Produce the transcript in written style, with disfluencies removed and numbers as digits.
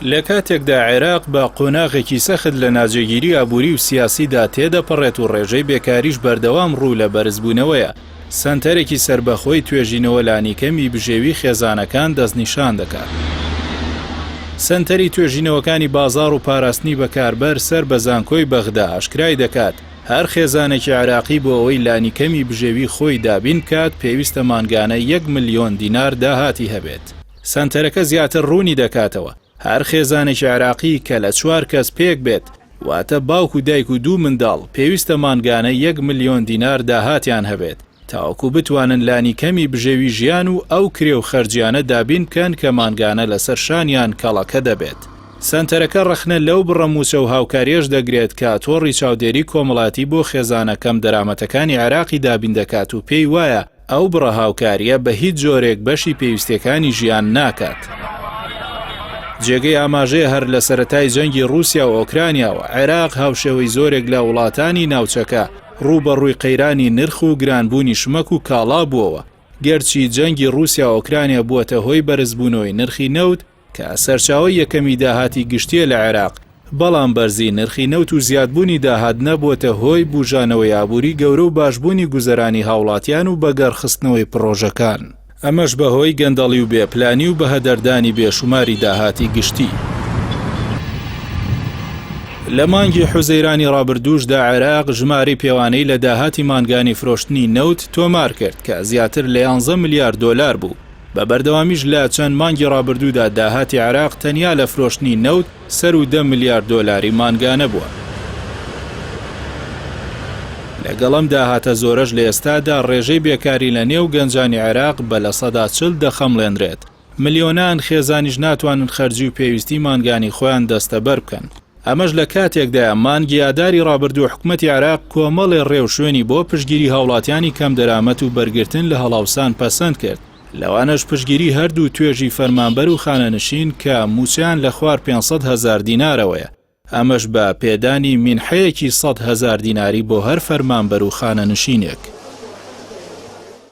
لە کاتێکدا عێراق بە قۆناغێکی سەخت لە ناجێگیری ئابووری و سیاسیدا تێدەپەڕێت و ڕێژەی بێکاریش بەردەوام ڕوو لە بەرزبوونەوەیە، سەنتەرێکی سربەخۆی توێژینەوە لانیکەمی بژێوی خێزانەکان دەستنیشان دەکات. سەنتەری توێژینەوەکانی بازاڕ و پاراستنی بەکاربەر سەر بە زانکۆی بەغدا ئاشکرای دەکات هەر خێزانێکی عێراقی بۆ ئەوەی لانیکەمی بژێوی خۆی دابین کات پێویستە مانگانە 1 ملیۆن دینار داهاتی هەبێت. سەنتەرەکە زیاتر ڕوونی دەکاتەوە هەر خێزانێکی عێراقی کە لە 4 کەس پێک بێت، واتە باوک و دایک و 2 منداڵ، پێویستە مانگانە 1 ملیۆن دینار داهاتیان هەبێت تاوەکو بتوانن لانیکەمی بژێوی ژیان و ئەو کرێ و خەرجیانە دابین بکەن کە مانگانە لەسەر شانیان کەڵەکە دەبێت. سەنتەرەکە ڕەخنە لەو بڕەموچە و هاوکاریەش دەگرێت کە تۆڕی چاودێری کۆمەڵاتی بۆ خێزانەکەم دەرامەتەکانی عێراقی دابین دەکات و پێی وایە ئەو بڕە هاوکاریە بە هیچ جۆرێک بەشی پێویستەکانی ژیان ناکات. جێگەی ئاماژەیە هەر لە سەرەتای جەنگی رووسیا و ئۆکرانیاوە عێراق هاوشێوەی زۆرێک لە وڵاتانی ناوچەکە ڕوبەڕووی قەیرانی نرخ و گرانبوونی شمەک و کاڵا بووەوە، گەرچی جەنگی رووسیا و ئۆکرانیا بووەتە هۆی بەرزبوونەوەی نرخی نەوت کە سەرچاوەی یەکەمی داهاتی گشتیە لە عێراق، بەڵام بەرزی نرخی نەوت و زیادبوونی داهات نەبووەتە هۆی بوژانەوەی ئابووری گەورە و باشبوونی گوزەرانی هاوڵاتیان و بەگەڕخستنەوەی پرۆژەکان. ئەمەش بەهۆی گەندەڵی و بێپلانی و بەهەدەردانی بێشوماری داهاتی گشتی. لە مانگی حوزەیرانی ڕابردووشدا عێراق ژماری پێوانەی لە داهاتی مانگانی فرۆشتنی نەوت تۆمار کرد کە زیاتر لە 11 ملیارد دۆلار بوو. بە بەردەوامیش لە چەند مانگی ڕابردوودا داهاتی عێراق تەنیا لە فرۆشتنی نەوت سەر و 10 ملیارد دۆلاری مانگانە بووە. لەگەڵم داهاتە زۆرەش لە ئێستادا ڕێژەی بێکاری لە نێو گەنجانی عێراق بە لە 40 دەخەمڵێنرێت. ملیۆنان خێزانیش ناتوانن خەرجی و پێویستی مانگانی خۆیان دەستەبەر بکەن. ئەمەش لە کاتێکدا مانگی یاداری ڕابردوو حکومەتی عێراق کۆمەڵی ڕێو شوێنی بۆ پشتگیری هاوڵاتیانی کەم دەرامەت و بەرگرتن لە هەڵاوسان پەسەند کرد. لەوانەش پشتگیری هەردوو توێژی فەرمانبەر و خانەنشین کە موچیان لە خوار 500,000 دینارەوەیە. ئەمەش بە پێدانی مینحەیەکی 100,000 دیناری بۆ هەر فەرمانبەر و خانەنشینێک.